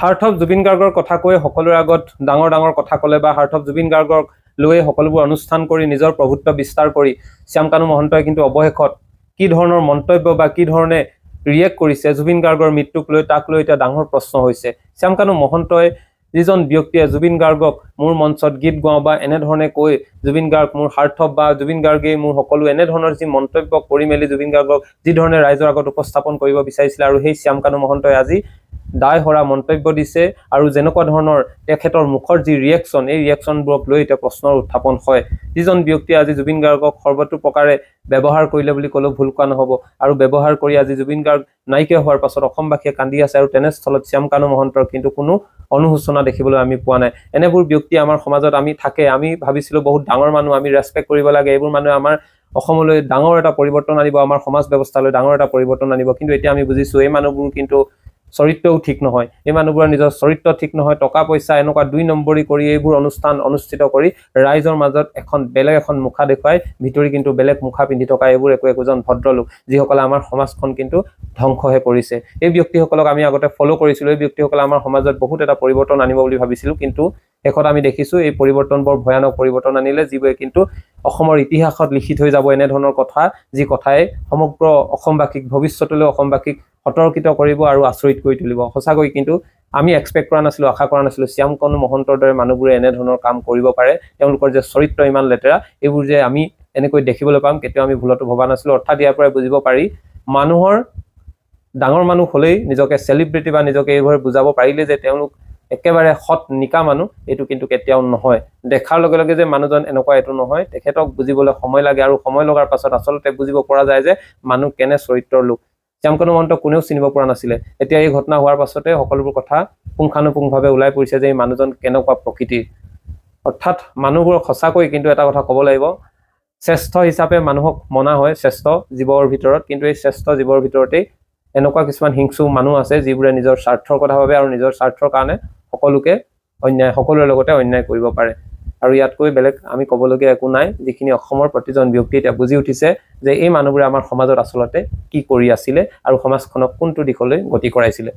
Heart of Zubeen গাৰ্গৰ কথা কৈ সকলোৰে আগত ডাঙৰ ডাঙৰ কথা ক'লে বা হাৰ্ট অফ জুবিন গাৰ্গক লৈ সকলোবোৰ অনুষ্ঠান কৰি নিজৰ প্ৰভুত্ব বিস্তাৰ কৰি শ্যামকানু মহন্তই কিন্তু অৱশেষত কি ধৰণৰ মন্তব্য বা কি ধৰণে ৰিয়েক্ট কৰিছে জুবিন গাৰ্গৰ মৃত্যুক লৈ তাক লৈ এটা ডাঙৰ প্ৰশ্ন হৈছে। শ্যামকানু মহন্তই যিজন ব্যক্তিয়ে জুবিন গাৰ্গক মোৰ মঞ্চত গীত গাওঁ বা এনেধৰণে কৈ জুবিন গাৰ্গ মোৰ সাৰ্থক বা জুবিন গাৰ্গেই মোৰ সকলো এনেধৰণৰ যি মন্তব্য কৰি মেলি জুবিন গাৰ্গক যি ধৰণে ৰাইজৰ আগত উপস্থাপন কৰিব বিচাৰিছিলে আৰু সেই শ্যামকানু মহন্তই আজি দায় হৰা মন্তব্য দিছে আৰু যেনেকুৱা ধৰণৰ তেখেতৰ মুখৰ যি ৰিয়েকশ্যন এই ৰিয়েকশ্যনবোৰক লৈ এটা প্ৰশ্নৰ উত্থাপন হয়। যিজন ব্যক্তিয়ে আজি জুবিন গাৰ্গক সৰ্বতো প্ৰকাৰে ব্যৱহাৰ কৰিলে বুলি ক'লেও ভুল কোৱা নহ'ব আৰু ব্যৱহাৰ কৰি আজি জুবিন গাৰ্গ নাইকিয়া হোৱাৰ পাছত অসমবাসীয়ে কান্দি আছে আৰু তেনেস্থলত শ্যামকানু মহন্তৰ কিন্তু কোনো অনুশোচনা দেখিবলৈ আমি পোৱা নাই। এনেবোৰ ব্যক্তি আমাৰ সমাজত আমি থাকে, আমি ভাবিছিলোঁ বহুত ডাঙৰ মানুহ, আমি ৰেছপেক্ট কৰিব লাগে, এইবোৰ মানুহে আমাৰ অসমলৈ ডাঙৰ এটা পৰিৱৰ্তন আনিব, আমাৰ সমাজ ব্যৱস্থালৈ ডাঙৰ এটা পৰিৱৰ্তন আনিব। কিন্তু এতিয়া আমি বুজিছোঁ এই মানুহবোৰ কিন্তু চৰিত্ৰও ঠিক নহয়, এই মানুহবোৰৰ নিজৰ চৰিত্ৰ ঠিক নহয়, টকা পইচা এনেকুৱা 2 নম্বৰী কৰি এইবোৰ অনুষ্ঠান অনুষ্ঠিত কৰি ৰাইজৰ মাজত বেলেগ এখন মুখা দেখুৱাই ভিতৰি কিন্তু বেলেগ মুখা পিন্ধি থকা এইবোৰ একোজন ভদ্ৰলোক যিসকলে আমাৰ সমাজখন কিন্তু ধ্বংসহে কৰিছে। এই ব্যক্তিসকলক আমি আগতে ফ'ল' কৰিছিলোঁ, এই ব্যক্তিসকলে আমাৰ সমাজত বহুত এটা পৰিৱৰ্তন আনিব বুলি ভাবিছিলোঁ, কিন্তু শেষত আমি দেখিছোঁ এই পৰিৱৰ্তন বৰ ভয়ানক পৰিৱৰ্তন আনিলে, যিবোৰে কিন্তু অসমৰ ইতিহাসত লিখি থৈ যাব এনেধৰণৰ কথা, যি কথাই সমগ্ৰ অসমবাসীক ভৱিষ্যতলৈ অসমবাসীক সতৰ্কিত কৰিব আৰু আচৰিত কৰি তুলিব। সঁচাকৈ কিন্তু আমি এক্সপেক্ট কৰা নাছিলোঁ, আশা কৰা নাছিলোঁ শ্যামকানু মহন্তৰ দৰে মানুহবোৰে এনেধৰণৰ কাম কৰিব পাৰে। তেওঁলোকৰ যে চৰিত্ৰ ইমান লেতেৰা, এইবোৰ যে আমি এনেকৈ দেখিবলৈ পাম কেতিয়াও আমি ভুলতো ভবা নাছিলোঁ। অৰ্থাৎ ইয়াৰ পৰাই বুজিব পাৰি মানুহৰ ডাঙৰ মানুহ হ'লেই নিজকে চেলিব্ৰিটি বা নিজকে এইভাবে বুজাব পাৰিলে যে তেওঁলোক একেবাৰে সৎ নিকা মানুহ, এইটো কিন্তু কেতিয়াও নহয়। দেখাৰ লগে লগে যে মানুহজন এনেকুৱা এইটো নহয়, তেখেতক বুজিবলৈ সময় লাগে আৰু সময় লগাৰ পাছত আচলতে বুজিব পৰা যায় যে মানুহ কেনে চৰিত্ৰৰ লোক। শ্যামকানু মহন্তক কোনেও চিনিব পৰা নাছিলে, এতিয়া এই ঘটনা হোৱাৰ পাছতে সকলোবোৰ কথা পুংখানুপুংভাৱে ওলাই পৰিছে যে এই মানুহজন কেনেকুৱা প্ৰকৃতিৰ। অৰ্থাৎ মানুহবোৰক সঁচাকৈ কিন্তু এটা কথা ক'ব লাগিব, শ্ৰেষ্ঠ হিচাপে মানুহক মনা হয় শ্ৰেষ্ঠ জীৱৰ ভিতৰত, কিন্তু এই শ্ৰেষ্ঠ জীৱৰ ভিতৰতেই এনেকুৱা কিছুমান হিংসু মানুহ আছে যিবোৰে নিজৰ স্বাৰ্থৰ কথা ভাবে আৰু নিজৰ স্বাৰ্থৰ কাৰণে সকলোৰে লগতে অন্যায় কৰিব পাৰে। আৰু ইয়াতকৈ বেলেগ আমি ক'বলগীয়া একো নাই, যিখিনি অসমৰ প্ৰতিজন ব্যক্তি এতিয়া বুজি উঠিছে যে এই মানুহবোৰে আমাৰ সমাজত আচলতে কি কৰি আছিলে আৰু সমাজখনক কোনটো দিশলৈ গতি কৰাইছিলে।